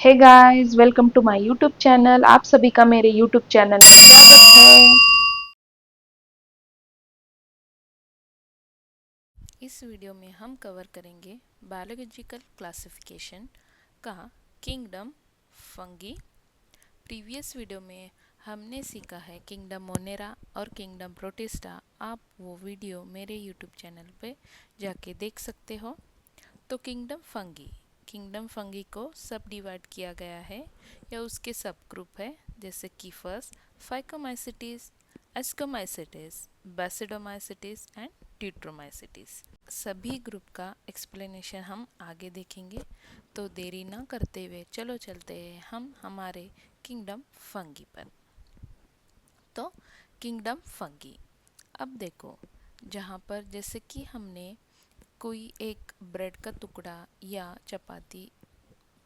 Hey guys, welcome to my YouTube channel. आप सभी का मेरे यूट्यूब चैनल में स्वागत है। इस वीडियो में हम कवर करेंगे बायोलॉजिकल क्लासिफिकेशन का किंगडम फंगी। प्रीवियस वीडियो में हमने सीखा है किंगडम मोनेरा और किंगडम प्रोटिस्टा। आप वो वीडियो मेरे यूट्यूब चैनल पे जाके देख सकते हो। तो किंगडम फंगी को सब डिवाइड किया गया है या उसके सब ग्रुप है, जैसे कि first phycomycetes, ascomycetes, basidiomycetes and ट्यूट्रोमाइसिटीज। सभी ग्रुप का एक्सप्लेनेशन हम आगे देखेंगे। तो देरी ना करते हुए चलो चलते हैं हम हमारे किंगडम फंगी पर। तो किंगडम फंगी, अब देखो, जहाँ पर जैसे कि हमने कोई एक ब्रेड का टुकड़ा या चपाती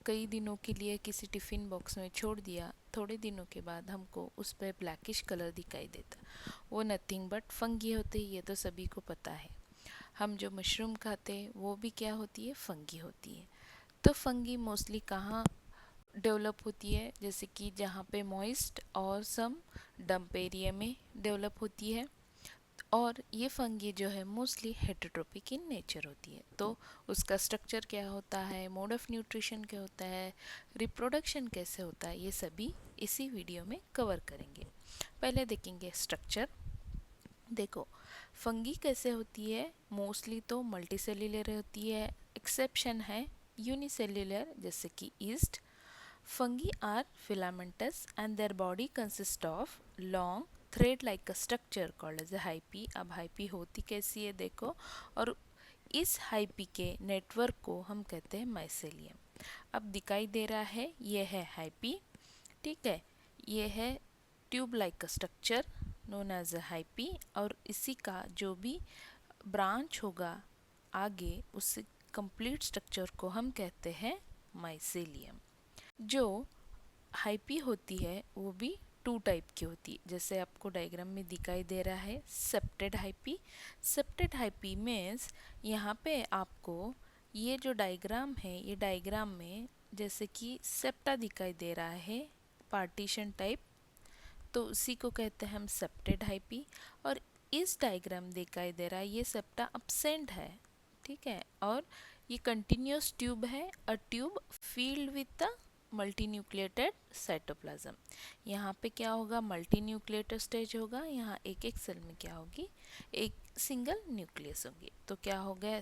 कई दिनों के लिए किसी टिफ़िन बॉक्स में छोड़ दिया, थोड़े दिनों के बाद हमको उस पर ब्लैकिश कलर दिखाई देता, वो नथिंग बट फंगी होते हैं। ये तो सभी को पता है। हम जो मशरूम खाते हैं वो भी क्या होती है, फंगी होती है। तो फंगी मोस्टली कहाँ डेवलप होती है, जैसे कि जहाँ पे मॉइस्ट और सम डंप एरिया में डेवलप होती है। और ये फंगी जो है मोस्टली हेटेरोट्रोपिक इन नेचर होती है। तो उसका स्ट्रक्चर क्या होता है, मोड ऑफ न्यूट्रिशन क्या होता है, रिप्रोडक्शन कैसे होता है, ये सभी इसी वीडियो में कवर करेंगे। पहले देखेंगे स्ट्रक्चर। देखो, फंगी कैसे होती है, मोस्टली तो मल्टीसेल्युलर होती है, एक्सेप्शन है यूनिसेल्युलर जैसे कि east. Fungi are filamentous and their body consists of long thread like a structure called as a hyphae। अब hyphae होती कैसी है देखो, और इस hyphae के नेटवर्क को हम कहते हैं माइसेलियम। अब दिखाई दे रहा है, ये है hyphae, ठीक है। ये है ट्यूब लाइक का structure known as a hyphae, और इसी का जो भी ब्रांच होगा आगे, उस कंप्लीट स्ट्रक्चर को हम कहते हैं माइसेलियम। जो हाइपी होती है वो भी टू टाइप की होती है, जैसे आपको डायग्राम में दिखाई दे रहा है septate hyphae. Septate hyphae means यहाँ पे आपको ये जो डायग्राम है, ये डायग्राम में जैसे कि सेप्टा दिखाई दे रहा है पार्टीशन टाइप, तो उसी को कहते हैं हम सेप्टेड हाइपी। और इस डायग्राम दिखाई दे रहा है ये सेप्टा अपसेंट है, ठीक है। और ये कंटिन्यूस ट्यूब है, a tube field with the multinucleated cytoplasm. यहाँ पे क्या होगा, मल्टीन्यूक्लिएटेड स्टेज होगा, यहाँ एक एक सेल में क्या होगी, एक सिंगल न्यूक्लियस होंगे। तो क्या हो गया,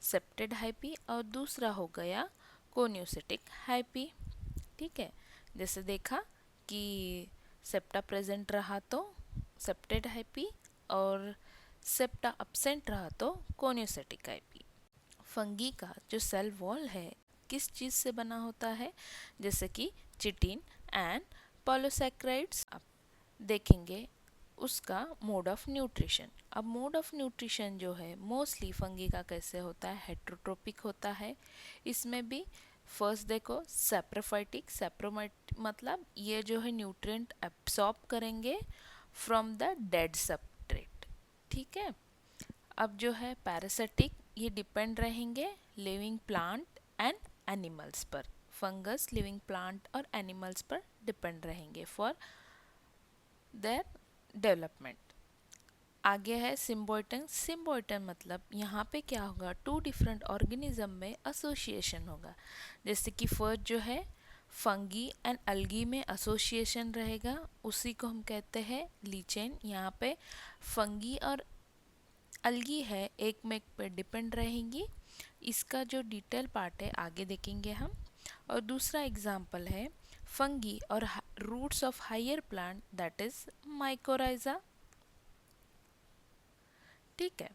सेप्टेड हाइपी, और दूसरा हो गया कोन्यूसिटिक हाइपी, ठीक है। जैसे देखा कि सेप्टा प्रेजेंट रहा तो सेप्टेड हाइपी, और सेप्टा absent रहा तो कोनियोसेटिक हाइपी। फंगी का जो सेल वॉल है किस चीज़ से बना होता है, जैसे कि चिटिन एंड पॉलीसैकेराइड्स। आप देखेंगे उसका मोड ऑफ न्यूट्रिशन। अब मोड ऑफ न्यूट्रिशन जो है मोस्टली फंगी का कैसे होता है, हेट्रोट्रोपिक होता है। इसमें भी फर्स्ट देखो सैप्रोफाइटिक, सैप्रोमाइट मतलब ये जो है न्यूट्रिएंट एब्सॉर्ब करेंगे फ्रॉम द डेड सबस्ट्रेट, ठीक है। अब जो है पैरासिटिक, ये डिपेंड रहेंगे लिविंग प्लांट एंड एनिमल्स पर। फंगस लिविंग प्लांट और एनिमल्स पर डिपेंड रहेंगे फॉर देयर डेवलपमेंट। आगे है सिम्बायोटन। सिम्बायोटन मतलब यहाँ पे क्या होगा, टू डिफरेंट ऑर्गेनिज्म में एसोसिएशन होगा। जैसे कि फर्स्ट जो है फंगी एंड अलगी में एसोसिएशन रहेगा, उसी को हम कहते हैं लीचेन। यहाँ पे फंगी और अलगी है एक में एक पे डिपेंड रहेंगी। इसका जो डिटेल पार्ट है आगे देखेंगे हम। और दूसरा एग्जाम्पल है फंगी और roots of higher plant, that is mycorrhiza, ठीक है।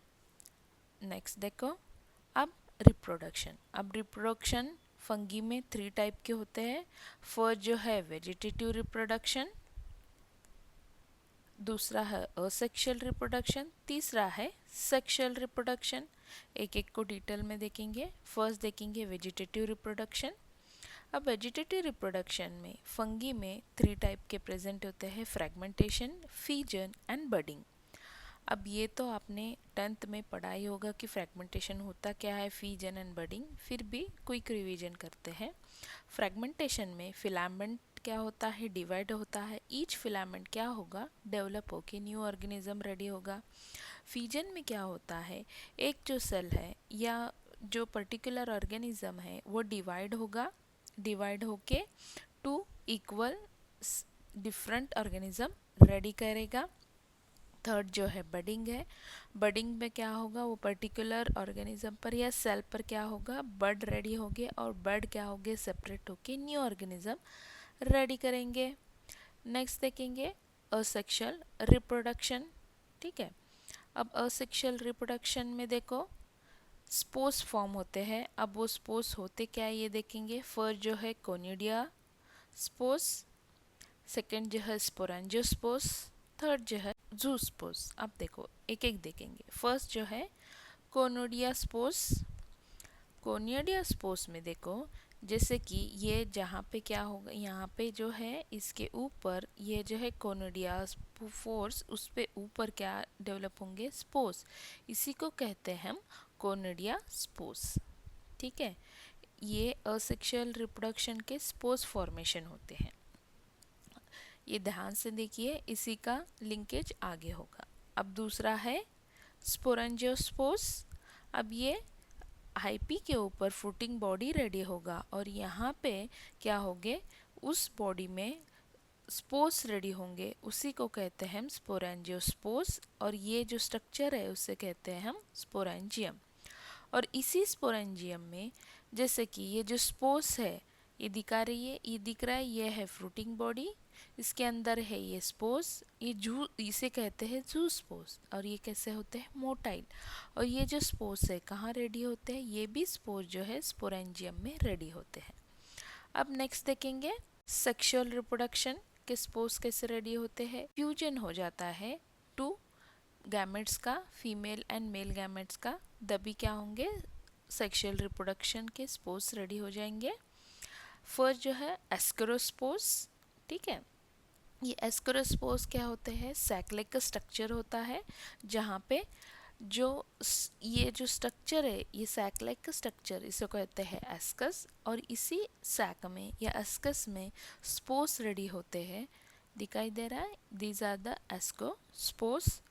नेक्स्ट देखो, अब रिप्रोडक्शन फंगी में थ्री टाइप के होते हैं। फर्स्ट जो है वेजिटेटिव रिप्रोडक्शन, दूसरा है असेक्सुअल रिप्रोडक्शन, तीसरा है सेक्सुअल रिप्रोडक्शन। एक एक को डिटेल में देखेंगे। फर्स्ट देखेंगे वेजिटेटिव रिप्रोडक्शन। अब वेजिटेटिव रिप्रोडक्शन में फंगी में थ्री टाइप के प्रेजेंट होते हैं, फ्रेगमेंटेशन, फीजन एंड बडिंग। अब ये तो आपने 10th में पढ़ाई होगा कि फ्रेगमेंटेशन होता क्या है, फीजन एंड बडिंग, फिर भी क्विक रिवीजन करते हैं। फ्रेगमेंटेशन में फिलामेंट क्या होता है, डिवाइड होता है। ईच फिलामेंट क्या होगा, डेवलप होके न्यू ऑर्गेनिज्म रेडी होगा। फीजन में क्या होता है, एक जो सेल है या जो पर्टिकुलर ऑर्गेनिज्म है वो डिवाइड होगा, डिवाइड होके two equal different organism ready करेगा। थर्ड जो है बडिंग है, बडिंग में क्या होगा, वो पर्टिकुलर ऑर्गेनिज्म पर या सेल पर क्या होगा, बड रेडी होगे और बड क्या होगे, सेपरेट होके न्यू ऑर्गेनिज्म रेडी करेंगे। नेक्स्ट देखेंगे असेक्सुअल रिप्रोडक्शन। ठीक है, अब असेक्सुअल रिप्रोडक्शन में देखो स्पोर्स फॉर्म होते हैं। अब वो स्पोर्स होते क्या है ये देखेंगे। फर्स्ट जो है कोनिडिया स्पोर्स, सेकंड जो है स्पोरेंजियोस्पोर्स, थर्ड जो है जूस्पोर्स। अब देखो एक एक देखेंगे। फर्स्ट जो है कोनिडिया स्पोर्स। कोनिडिया स्पोर्स में देखो जैसे कि ये जहाँ पे क्या होगा, यहाँ पे जो है इसके ऊपर ये जो है कोनिडिया फोर्स, उस पे ऊपर क्या डेवलप होंगे, स्पोर्स। इसी को कहते हैं हम कोनिडिया स्पोर्स। ठीक है, ये असेक्सुअल रिप्रोडक्शन के स्पोर्स फॉर्मेशन होते हैं। ये ध्यान से देखिए, इसी का लिंकेज आगे होगा। अब दूसरा है स्पोरेंजियोस्पोर्स। अब ये आईपी के ऊपर फ्रूटिंग बॉडी रेडी होगा और यहाँ पे क्या होंगे, उस बॉडी में स्पोर्स रेडी होंगे, उसी को कहते हैं हम स्पोरेंजियोस्पोर्स। और ये जो स्ट्रक्चर है उसे कहते हैं हम स्पोरेंजियम। और इसी स्पोरेंजियम में जैसे कि ये जो स्पोर्स है ये दिखा रही है, ये दिख रहा है, ये है फ्रूटिंग बॉडी, इसके अंदर है ये स्पोर्स, ये जू इसे कहते हैं जू स्पोर्स। और ये कैसे होते हैं, मोटाइल। और ये जो स्पोर्स है कहाँ रेडी होते हैं, ये भी स्पोर्स जो है स्पोरेंजियम में रेडी होते हैं। अब नेक्स्ट देखेंगे सेक्सुअल रिप्रोडक्शन के स्पोर्स कैसे रेडी होते हैं। फ्यूजन हो जाता है टू गैमेट्स का, फीमेल एंड मेल गैमेट्स का, तभी क्या होंगे, सेक्सुअल रिप्रोडक्शन के स्पोर्स रेडी हो जाएंगे। फर्स्ट जो है एस्करोस्पोर्स। ठीक है, ये एस्करोस्पोर्स क्या होते हैं, सैक-लाइक का स्ट्रक्चर होता है जहाँ पे जो ये जो स्ट्रक्चर है, ये सैक-लाइक का स्ट्रक्चर, इसे कहते हैं एस्कस। और इसी सैक में या एस्कस में स्पोर्स रेडी होते हैं, दिखाई दे रहा है, दीज आर द एस्कोस्पोर्स।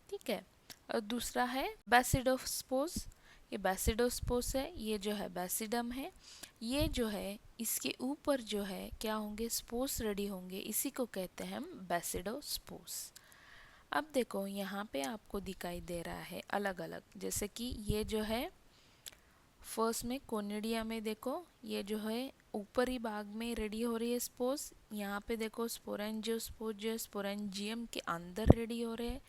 ठीक है, और दूसरा है बैसिडोस्पोर्स। ये बैसिडोस्पोर्स है, ये जो है बैसिडम है, ये जो है इसके ऊपर जो है क्या होंगे, स्पोर्स रेडी होंगे, इसी को कहते हैं हम बैसिडोस्पोर्स। अब देखो यहाँ पे आपको दिखाई दे रहा है अलग अलग, जैसे कि ये जो है फर्स्ट में कोनिडिया में देखो ये जो है ऊपरी भाग में रेडी हो रही है स्पोर्स। यहाँ पे देखो स्पोरेंजियोस्पोर्स जो है स्पोरेंजियम के अंदर रेडी हो रहे हैं।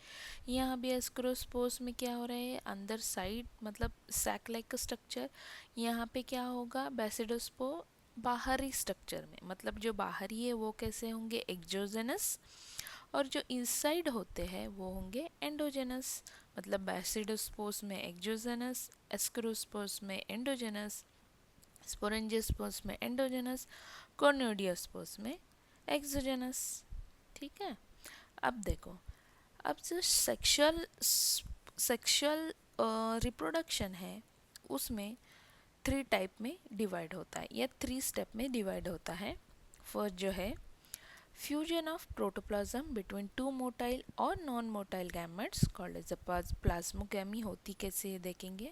यहाँ भी एस्क्रोस्पोर्स में क्या हो रहा है, अंदर साइड मतलब सैक लाइक स्ट्रक्चर। यहाँ पे क्या होगा, बैसिडोस्पो बाहरी स्ट्रक्चर में, मतलब जो बाहरी है वो कैसे होंगे, एक्सोजेनस। और जो इनसाइड होते हैं वो होंगे एंडोजेनस। मतलब बैसिडोस्पोर्स में एक्सोजेनस, एस्क्रोस्पोर्स में एंडोजेनस, स्पोरेंजियोस्पोर्स में एंडोजेनस, कोर्निडियोस्पोर्स में एक्सोजेनस। ठीक है, अब देखो, अब जो सेक्सुअल रिप्रोडक्शन है उसमें 3 टाइप में डिवाइड होता है या 3 स्टेप में डिवाइड होता है। फर्स्ट जो है fusion of protoplasm between 2 motile और non motile gametes called as plasmogamy होती कैसे ये देखेंगे।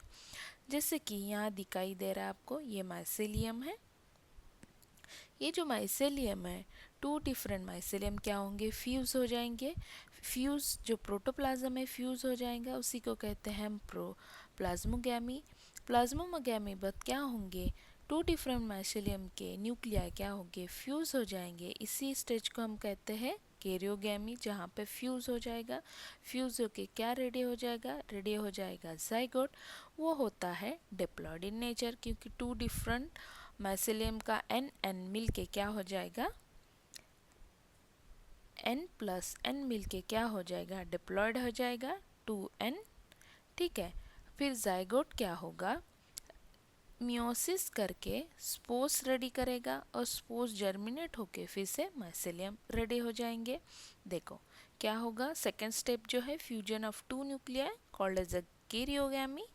जैसे कि यहाँ दिखाई दे रहा है आपको, ये माइसेलियम है। ये जो माइसेलियम है, 2 डिफरेंट माइसेलियम क्या होंगे, फ्यूज हो जाएंगे। फ्यूज जो प्रोटोप्लाज्म है फ्यूज हो जाएगा, उसी को कहते हैं हम प्लाज्मोगैमी। प्लाज्मोगैमी बाद क्या होंगे, 2 डिफरेंट माइसेलियम के न्यूक्लियाई क्या होंगे, फ्यूज हो जाएंगे। इसी स्टेज को हम कहते हैं कैरियोगैमी, जहाँ पे फ्यूज हो जाएगा। फ्यूज होके क्या रेडी हो जाएगा, रेडी हो जाएगा जाइगोट। वो होता है डिप्लॉयड इन नेचर, क्योंकि 2 डिफरेंट माइसेलियम का एन एन मिल के क्या हो जाएगा, एन प्लस एन मिल के क्या हो जाएगा, डिप्लॉयड हो जाएगा 2n। ठीक है, फिर जाइगोट क्या होगा, मियोसिस करके स्पोर्स रेडी करेगा और स्पोर्स जर्मिनेट होके फिर से माइसेलियम रेडी हो जाएंगे। देखो क्या होगा? सेकेंड स्टेप जो है fusion of two nuclei called as a karyogamy.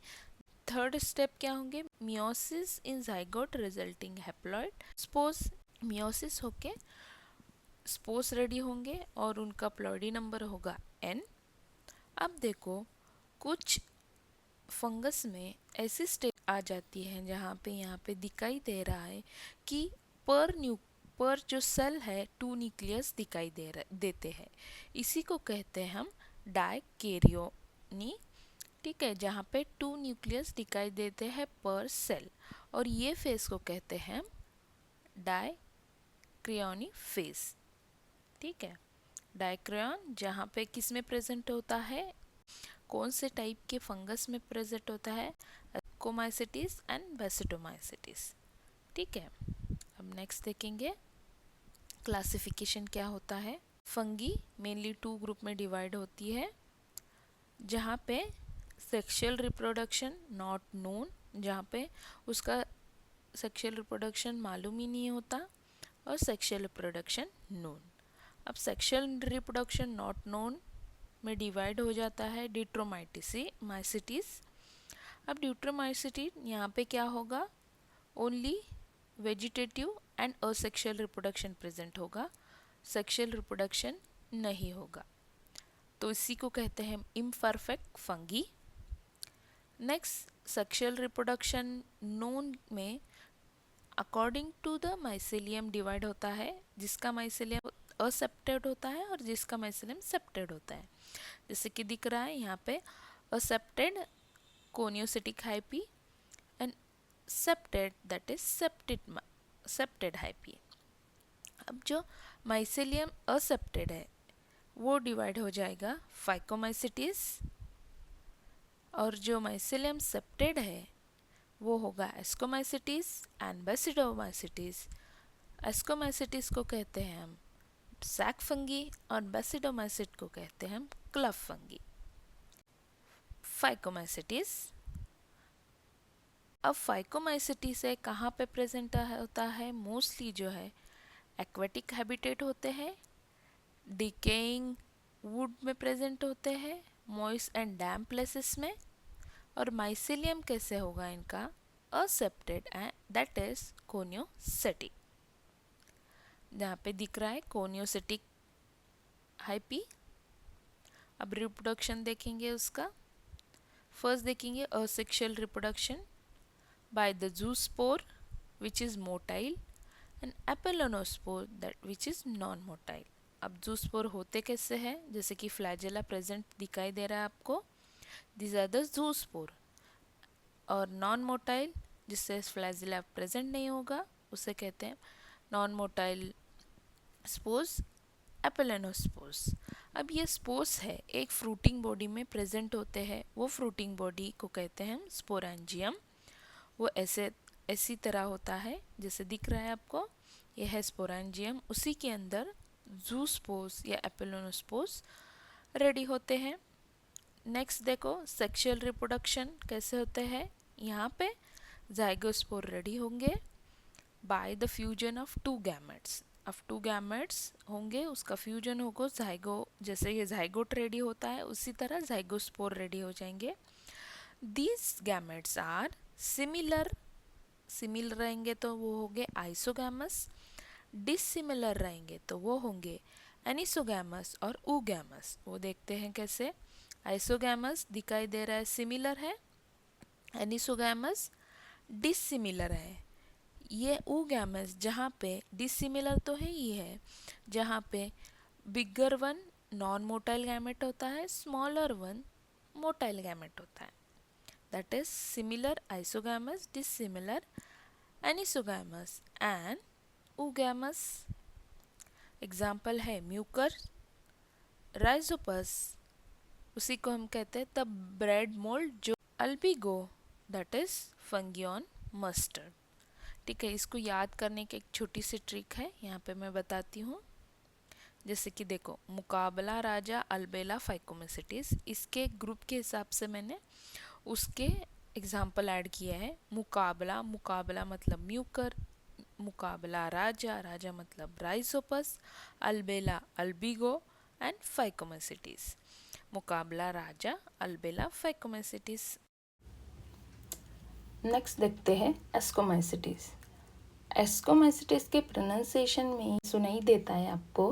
Third step क्या होंगे? Meiosis in zygote resulting haploid spores. Meiosis होके स्पोर्स रेडी होंगे और उनका प्लॉइडी नंबर होगा n। अब देखो कुछ फंगस में ऐसी स्टेट आ जाती है जहाँ पे यहाँ पे दिखाई दे रहा है कि पर जो सेल है टू न्यूक्लियस दिखाई देते हैं। इसी को कहते हैं हम डायकैरियोनी। ठीक है, जहाँ पे टू न्यूक्लियस दिखाई देते हैं पर सेल, और ये फेज को कहते हैं डायक्रॉनी फेज। ठीक है, डायक्रॉन जहाँ पे किस में प्रेजेंट होता है, कौन से टाइप के फंगस में प्रेजेंट होता है? कोमाइसिटिस एंड बेसिडोमाइसिटिस। ठीक है, अब नेक्स्ट देखेंगे क्लासिफिकेशन क्या होता है। फंगी मेनली टू ग्रुप में डिवाइड होती है, जहाँ पे सेक्सुअल रिप्रोडक्शन नॉट नोन, जहाँ पे उसका सेक्सुअल रिप्रोडक्शन मालूम ही नहीं होता, और सेक्सुअल रिप्रोडक्शन नोन। अब सेक्सुअल रिप्रोडक्शन नॉट नोन में डिवाइड हो जाता है ड्यूट्रोमाइसिटिस। अब ड्यूट्रोमाइसिटिस यहाँ पे क्या होगा? Only vegetative and asexual reproduction present होगा, सेक्सुअल रिप्रोडक्शन नहीं होगा, तो इसी को कहते हैं imperfect fungi. Next sexual reproduction known में according to the mycelium divide होता है, जिसका माइसेलियम असेप्टेड होता है और जिसका माइसेलियम सेप्टेड होता है। जैसे कि दिख रहा है यहाँ पे aseptate coenocytic hyphae and septate that is septate hyphae. अब जो माइसेलियम असेप्टेड है वो डिवाइड हो जाएगा फाइकोमाइसिटिस, और जो माइसेलियम सेप्टेड है वो होगा एस्कोमाइसिटिस एंड बेसिडोमाइसिटिस। एस्कोमाइसिटिस को कहते हैं हम सैक फंगी और बेसिडोमाइसिट को कहते हैं हम क्लब फंगी। फाइकोमाइसिटिस, अब फाइकोमाइसिटिस है कहाँ पे प्रेजेंट होता है? मोस्टली जो है एक्वेटिक हैबिटेट होते हैं, डिकेइंग वुड में प्रेजेंट होते हैं, मॉइस्ट एंड डैम्प प्लेसेस में। और माइसेलियम कैसे होगा इनका? असेप्टेड एंड दैट इज कोनियोसिटिक, जहाँ पे दिख रहा है कोनियोसिटिक हाइपी। अब रिप्रोडक्शन देखेंगे उसका। फर्स्ट देखेंगे asexual reproduction by the zoospore which is motile and aplanospore that which is non motile. अब जूस्पोर होते कैसे हैं? जैसे कि फ्लैजेला प्रेजेंट दिखाई दे रहा है आपको, दिस आर द जूस्पोर। और नॉन मोटाइल जिससे फ्लैजेला प्रेजेंट नहीं होगा उसे कहते हैं नॉन मोटाइल स्पोर्स, एपेलेनोस्पोर्स। अब ये स्पोर्स है एक फ्रूटिंग बॉडी में प्रेजेंट होते हैं, वो फ्रूटिंग बॉडी को कहते हैं स्पोरेंजियम। वो ऐसी तरह होता है जैसे दिख रहा है आपको, ये है स्पोरेंजियम, उसी के अंदर जूस्पोर्स या एपेलेनोस्पोर्स रेडी होते हैं। नेक्स्ट देखो सेक्सुअल रिप्रोडक्शन कैसे होते हैं। यहाँ पे जाइगोस्पोर रेडी होंगे by the fusion of two gametes. अब टू गैमेट्स होंगे, उसका फ्यूजन होगा जाइगो, जैसे ये जाइगोट रेडी होता है उसी तरह जाइगोस्पोर रेडी हो जाएंगे। दीज गैमेट्स आर सिमिलर रहेंगे तो वो होंगे आइसोगैमस, डिसिमिलर रहेंगे तो वो होंगे एनिसोगैमस और ऊगैमस। वो देखते हैं कैसे। आइसोगैमस दिखाई दे रहा है सिमिलर है, एनिसोगैमस डिसिमिलर है। ये ऊगैमस जहाँ पे डिसिमिलर तो है ही है, जहाँ पे bigger one non motile gamete होता है, स्मॉलर वन मोटाइल गैमेट होता है, that is similar isogamous, dissimilar anisogamous and oogamous. Example है म्यूकर, राइजोपस, उसी को हम कहते हैं द ब्रेड मोल्ड, जो Albugo that is fungi on mustard. ठीक है, इसको याद करने की एक छोटी सी ट्रिक है, यहाँ पे मैं बताती हूँ। जैसे कि देखो मुकाबला राजा अल्बेला फाइकोमेसिटिस, इसके ग्रुप के हिसाब से मैंने उसके एग्जाम्पल ऐड किए हैं। मुकाबला, मुकाबला मतलब म्यूकर, मुकाबला राजा, राजा मतलब राइजोपस, अल्बेला अल्बिगो एंड फाइकोमाइसिटीज। मुकाबला राजा अल्बेला फाइकोमाइसिटीज। नेक्स्ट देखते हैं एस्कोमाइसिटीज। एस्कोमाइसिटीज के प्रोनाउंसिएशन में सुनाई देता है आपको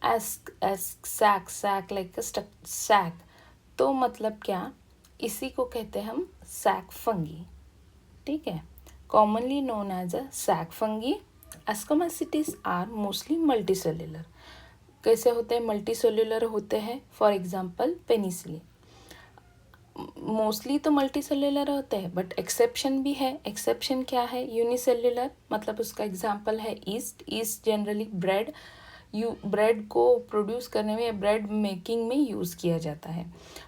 asc asc sac sac like sac. तो मतलब क्या, इसी को कहते हैं हम सैक फंगी। ठीक है, commonly known as a sac fungi. Ascomycetes are mostly multicellular. कैसे होते हैं? मल्टीसेल्युलर होते हैं। फॉर एग्जांपल पेनिसिलिन मोस्टली तो मल्टी सेल्युलर होते हैं, बट एक्सेप्शन भी है। एक्सेप्शन क्या है? यूनिसेल्युलर, मतलब उसका एग्जांपल है ईस्ट। ईस्ट जनरली ब्रेड को प्रोड्यूस करने में, ब्रेड मेकिंग में यूज़ किया जाता है।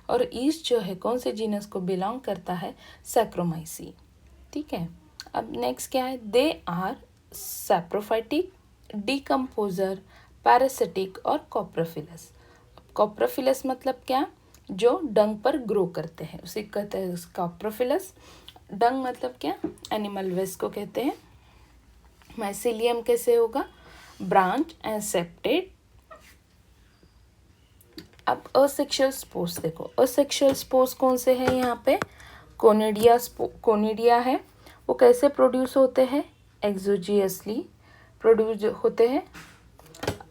और ईस्ट जो है कौन से जीनस को बिलोंग करता है? सैक्रोमाइसी। ठीक है, अब नेक्स्ट क्या है? They are saprophytic, decomposer, parasitic और कॉप्रोफिलस। कॉप्रोफिलस मतलब क्या? जो डंग पर ग्रो करते हैं उसे कहते हैं कॉप्रोफिलस। डंग मतलब क्या? एनिमल वेस्ट को कहते हैं। माइसिलियम कैसे होगा? Branch and septate. अब असेक्सुअल स्पोर्स देखो। असेक्सुअल स्पोर्स कौन से हैं यहाँ पे? कोनिडिया है। वो कैसे प्रोड्यूस होते हैं? एक्सोजियसली प्रोड्यूस होते हैं।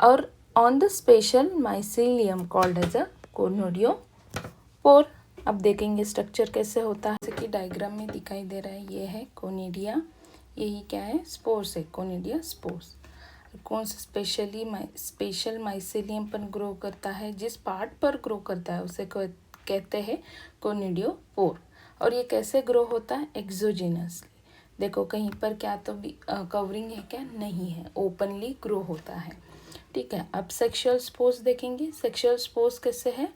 और on the special mycelium called as a conidiophore. अब देखेंगे स्ट्रक्चर कैसे होता है, जैसे कि डायग्राम में दिखाई दे रहा है। ये है कोनिडिया, यही क्या है? स्पोर्स है, कोनिडिया स्पोर्स। कौन सा स्पेशल माइसिलियम पर ग्रो करता है? जिस पार्ट पर ग्रो करता है उसे कहते हैं कोनिडियोपोर। और ये कैसे ग्रो होता है? एक्सोजिनसली। देखो कहीं पर क्या तो भी कवरिंग है क्या? नहीं है, ओपनली ग्रो होता है। ठीक है, अब सेक्सुअल स्पोर्स देखेंगे। सेक्सुअल स्पोर्स कैसे है?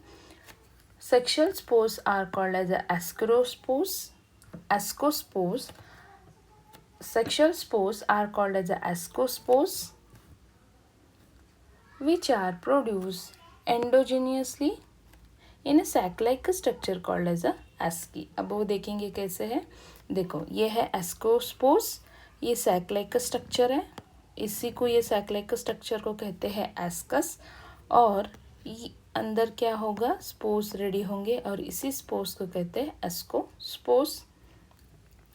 Sexual spores are called as ascospores. Sexual spores are called as ascospores, which are produced endogenously in a sac-like structure called as a asci. अब वो देखेंगे कैसे है। देखो ये है ascospores, ये sac-like स्ट्रक्चर है। इसी को, ये sac-like स्ट्रक्चर को कहते हैं एस्कस। और अंदर क्या होगा? स्पोर्स रेडी होंगे और इसी स्पोर्स को कहते हैं एस्कोस्पोर्स।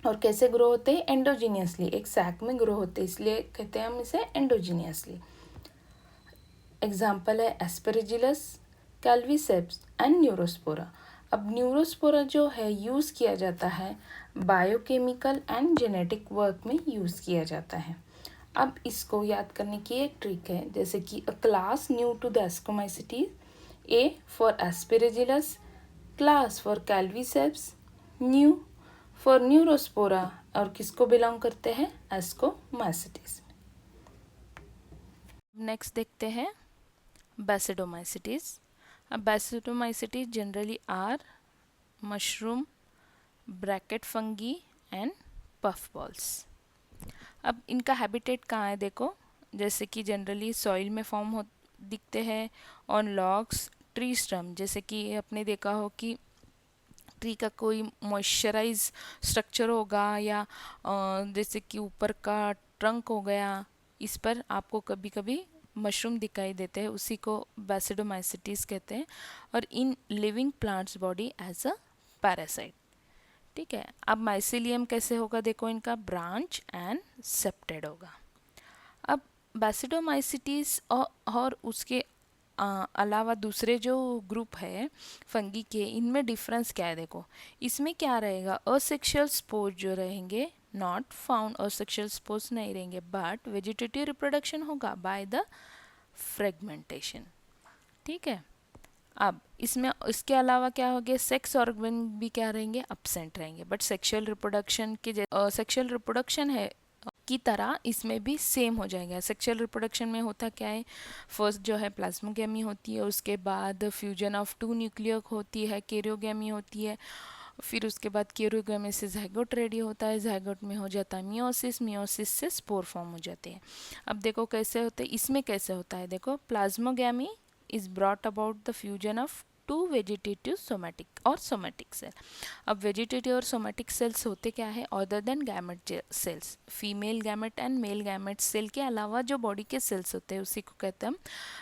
और कैसे ग्रो होते हैं? एंडोजीनियसली, एक सैक में ग्रो होते हैं, इसलिए कहते हैं हम इसे एंडोजीनियसली। एग्जाम्पल है एस्पेरेजिलस, कैल्वीसेप्स एंड न्यूरोस्पोरा। अब न्यूरोस्पोरा जो है यूज़ किया जाता है बायोकेमिकल एंड जेनेटिक वर्क में यूज़ किया जाता है। अब इसको याद करने की एक ट्रिक है, जैसे कि a class new to the ascomycetes, A for Aspergillus, class for Claviceps, new for Neurospora. और किसको बिलोंग करते हैं? एस्कोमाइसिटीज। नेक्स्ट देखते हैं बैसिडोमाइसिटीज। अब basidiomycetes generally are mushroom, bracket fungi and puff balls. अब इनका हैबिटेट कहाँ है? देखो, जैसे कि जनरली सॉइल में फॉर्म हो दिखते हैं, ऑन लॉग्स, ट्री स्टम। जैसे कि आपने देखा हो कि ट्री का कोई मॉइस्चराइज स्ट्रक्चर होगा, या जैसे कि ऊपर का ट्रंक हो गया, इस पर आपको कभी कभी मशरूम दिखाई देते हैं, उसी को बैसिडोमाइसिटीज कहते हैं। और in living plants body as a parasite. ठीक है, अब माइसिलियम कैसे होगा? देखो, इनका ब्रांच एंड सेप्टेड होगा। अब बैसिडोमाइसिटीज और उसके अलावा दूसरे जो ग्रुप है फंगी के, इनमें डिफरेंस क्या है? देखो, इसमें क्या रहेगा? असेक्सुअल स्पोर्स जो रहेंगे, नॉट फाउंड, असेक्सुअल स्पोर्स नहीं रहेंगे, बट वेजिटेटिव रिप्रोडक्शन होगा बाय द फ्रेगमेंटेशन। ठीक है, अब इसमें इसके अलावा क्या हो गया? सेक्स ऑर्गन भी क्या रहेंगे? एब्सेंट रहेंगे। बट सेक्सुअल रिप्रोडक्शन के सेक्सुअल रिप्रोडक्शन है की तरह इसमें भी सेम हो जाएगा। सेक्सुअल रिप्रोडक्शन में होता क्या है? फर्स्ट जो है प्लाज्मोगेमी होती है, उसके बाद फ्यूजन ऑफ टू न्यूक्लियर होती है, कैरियोगेमी होती है, फिर उसके बाद कैरियोगेमी से जाइगोट रेडी होता है, जाइगोट में हो जाता है मियोसिस, मियोसिस से स्पोर फॉर्म हो जाते हैं। अब देखो कैसे होते हैं, इसमें कैसे होता है? देखो, plasmogamy is brought about the fusion of two vegetative somatic और सोमैटिक सेल। अब वेजिटेटिव और सोमैटिक सेल्स होते क्या है, other than gamete cells, female gamete and male gamete cell के अलावा जो बॉडी के सेल्स होते हैं उसी को कहते हैं हम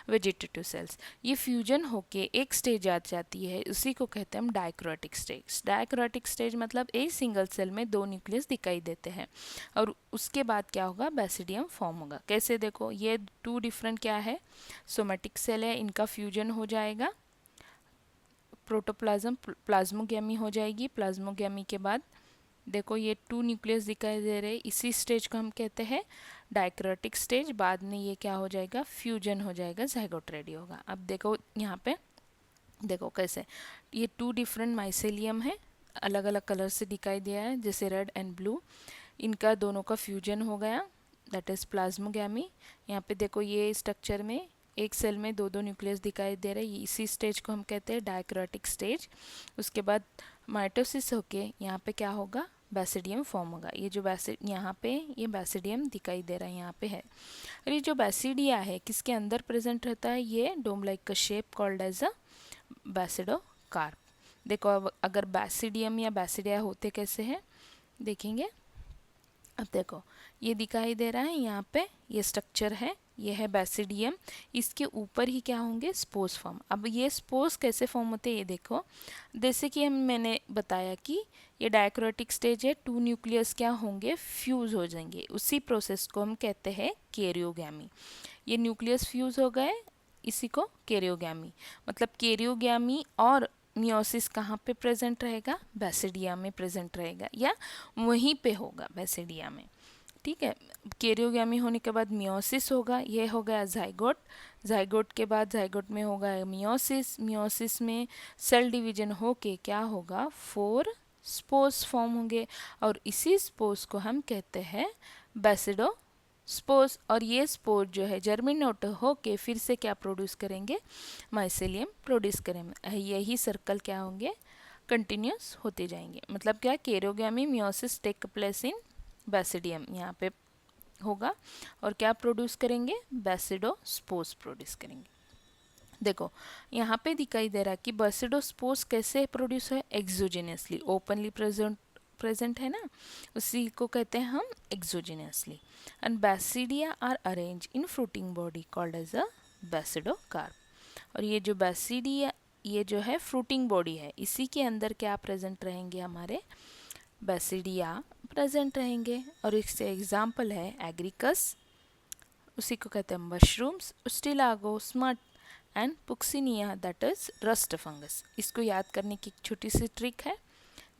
वेजिटेटिव सेल्स। ये फ्यूजन होके एक स्टेज आ जाती है, उसी को कहते हैं हम डायक्रोटिक स्टेज। डायक्रोटिक स्टेज मतलब एक सिंगल सेल में दो न्यूक्लियस दिखाई देते हैं और उसके बाद क्या होगा, बेसिडियम फॉर्म होगा। कैसे, देखो ये टू डिफरेंट क्या है, सोमैटिक सेल है, इनका फ्यूजन हो जाएगा, प्रोटोप्लाज्म प्लाज्मोगैमी हो जाएगी, प्लाज्मोगैमी के बाद देखो ये टू न्यूक्लियस दिखाई दे रहे हैं, इसी स्टेज को हम कहते हैं डायक्रोटिक स्टेज। बाद में ये क्या हो जाएगा, फ्यूजन हो जाएगा, ज़ाइगोट रेडी होगा। अब देखो यहाँ पे देखो कैसे, ये टू डिफरेंट माइसेलियम है, अलग अलग कलर से दिखाई दिया है, जैसे रेड एंड ब्लू, इनका दोनों का फ्यूजन हो गया, दैट इज़ प्लाज्मोगैमी। यहाँ पे देखो ये स्ट्रक्चर में एक सेल में दो दो न्यूक्लियस दिखाई दे रहे हैं, इसी स्टेज को हम कहते हैं डायक्रोटिक स्टेज। उसके बाद माइटोसिस होके यहाँ पे क्या होगा, बेसिडियम फॉर्म होगा। ये जो यहाँ पे ये बेसिडियम दिखाई दे रहा है, यहाँ पे है। और ये जो बेसिडिया है किसके अंदर प्रेजेंट रहता है, ये डोम लाइक का शेप कॉल्ड एज अ बेसिडोकार्प। देखो अब अगर बेसिडियम या बेसिडिया होते कैसे हैं देखेंगे। अब देखो ये दिखाई दे रहा है, यहाँ पे ये स्ट्रक्चर है, ये है बेसिडियम, इसके ऊपर ही क्या होंगे, स्पोर्स फॉर्म। अब ये स्पोर्स कैसे फॉर्म होते हैं ये देखो, जैसे कि मैंने बताया कि ये डायक्रोटिक स्टेज है, टू न्यूक्लियस क्या होंगे, फ्यूज हो जाएंगे, उसी प्रोसेस को हम कहते हैं कैरियोगैमी। ये न्यूक्लियस फ्यूज हो गए, इसी को कैरियोगैमी, मतलब कैरियोगैमी और मियोसिस कहाँ पे प्रेजेंट रहेगा, बेसिडिया में प्रेजेंट रहेगा या वहीं पे होगा बेसिडिया में, ठीक है। कैरियोगैमी होने के बाद मियोसिस होगा, ये हो गया जाइगोट, जाइगोट के बाद जाइगोट में होगा मियोसिस, मियोसिस में सेल डिवीजन होके क्या होगा, 4 स्पोर्स फॉर्म होंगे और इसी स्पोर्स को हम कहते हैं बेसिडो स्पोर्स। और ये स्पोर जो है जर्मिनेट होके फिर से क्या प्रोड्यूस करेंगे, माइसेलियम प्रोड्यूस करेंगे। यही सर्कल क्या होंगे, कंटिन्यूस होते जाएंगे। मतलब क्या, karyogamy meiosis take place in basidium यहाँ पे होगा और क्या प्रोड्यूस करेंगे, बेसिडोस्पोर्स प्रोड्यूस करेंगे। देखो यहाँ पे दिखाई दे रहा है कि बेसिडोस्पोर्स कैसे प्रोड्यूस है, एक्सोजेनियसली, ओपनली प्रेजेंट है ना, उसी को कहते हैं हम exogenously. And basidia are arrange in fruiting body called as a basidiocarp. और ये जो बेसिडिया, ये जो है फ्रूटिंग बॉडी है, इसी के अंदर क्या प्रेजेंट रहेंगे, हमारे बेसिडिया प्रेजेंट रहेंगे। और इससे एग्जाम्पल है एग्रिकस, उसी को कहते हैं mushrooms, Ustilago, smut and Puccinia that is rust fungus. इसको याद करने की एक छोटी सी ट्रिक है,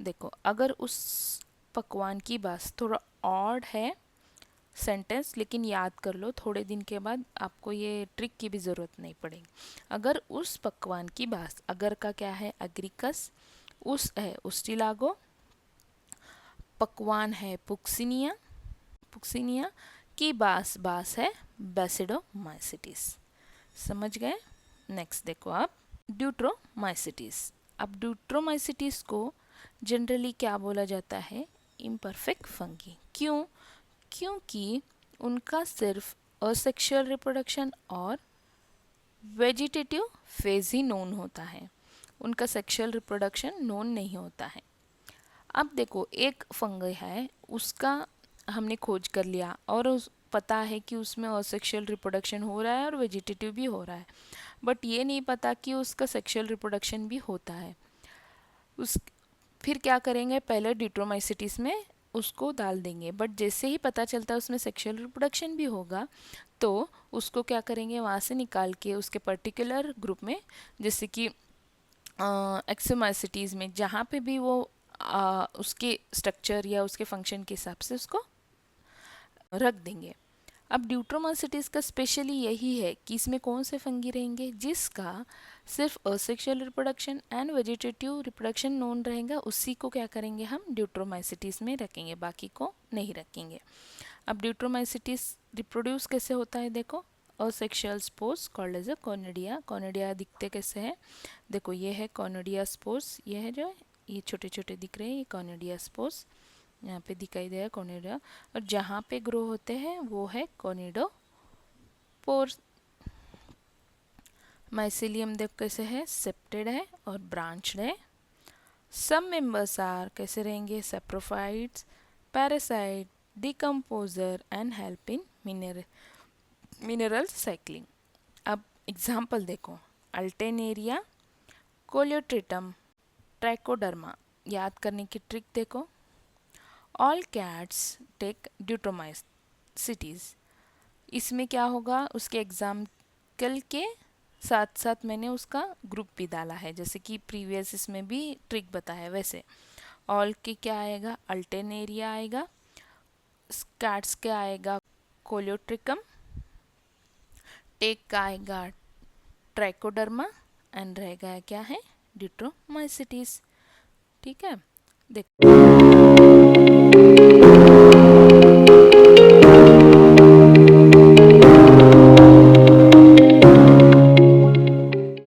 देखो अगर उस पकवान की बात थोड़ा ऑड है सेंटेंस, लेकिन याद कर लो, थोड़े दिन के बाद आपको ये ट्रिक की भी ज़रूरत नहीं पड़ेगी। अगर उस पकवान की बात, अगर का क्या है एग्रिकस, उस है उस्टिलागो, पकवान है पुक्सिनिया, पुक्सिनिया की बास है बेसिडोमाइसिटिस। समझ गए। नेक्स्ट देखो आप ड्यूट्रोमाइसिटिस। अब ड्यूट्रोमाइसिटिस को जनरली क्या बोला जाता है, इम्परफेक्ट फंगी। क्यों, क्योंकि उनका सिर्फ असेक्सुअल रिप्रोडक्शन और वेजिटेटिव फेज ही नोन होता है, उनका सेक्सुअल रिप्रोडक्शन नोन नहीं होता है। अब देखो एक फंगी है, उसका हमने खोज कर लिया और उस पता है कि उसमें असेक्सुअल रिप्रोडक्शन हो रहा है और वेजिटेटिव भी हो रहा है, बट ये नहीं पता कि उसका सेक्सुअल रिप्रोडक्शन भी होता है। उस फिर क्या करेंगे, पहले ड्यूट्रोमाइसिटिस में उसको डाल देंगे, बट जैसे ही पता चलता है उसमें सेक्सुअल रिप्रोडक्शन भी होगा तो उसको क्या करेंगे, वहाँ से निकाल के उसके पर्टिकुलर ग्रुप में, जैसे कि एक्सोमाइसिटीज़ में जहाँ पे भी वो उसके स्ट्रक्चर या उसके फंक्शन के हिसाब से उसको रख देंगे। अब ड्यूट्रोमाइसिटिस का स्पेशली यही है कि इसमें कौन से फंगी रहेंगे, जिसका सिर्फ asexual reproduction and vegetative reproduction known रहेगा, उसी को क्या करेंगे हम ड्यूट्रोमाइसिटिस में रखेंगे, बाकी को नहीं रखेंगे। अब ड्यूट्रोमाइसिटिस रिप्रोड्यूस कैसे होता है, देखो asexual spores called as a conidia. Conidia दिखते कैसे हैं, देखो ये है कॉनिडिया स्पोर्स, ये है जो ये छोटे छोटे दिख रहे हैं, ये कॉनिडिया स्पोर्स यहाँ पे दिखाई दे रहा है कॉनिडिया, और जहाँ पे ग्रो होते हैं वो है कॉनिडोपोर्स। माइसिलियम देखो कैसे है, सेप्टेड है और ब्रांच्ड है। सब मेंबर्स आर कैसे रहेंगे, saprophytes, parasite, decomposer and help in mineral cycling. अब एग्जाम्पल देखो, अल्टेनेरिया, कोलियोट्रिटम, ट्राइकोडर्मा। याद करने की ट्रिक देखो, ऑल कैट्स टेक ड्यूटोमाइसिटीज। इसमें क्या होगा, उसके एग्जाम्पल के साथ साथ मैंने उसका ग्रुप भी डाला है, जैसे कि प्रीवियस इसमें भी ट्रिक बताया वैसे। ऑल के क्या आएगा, अल्टेनेरिया आएगा, कैट्स क्या आएगा, कोलियोट्रिकम, टेक का आएगा ट्राइकोडर्मा एंड रहेगा क्या है, ड्यूटोमाइसिटीज। ठीक है, देखो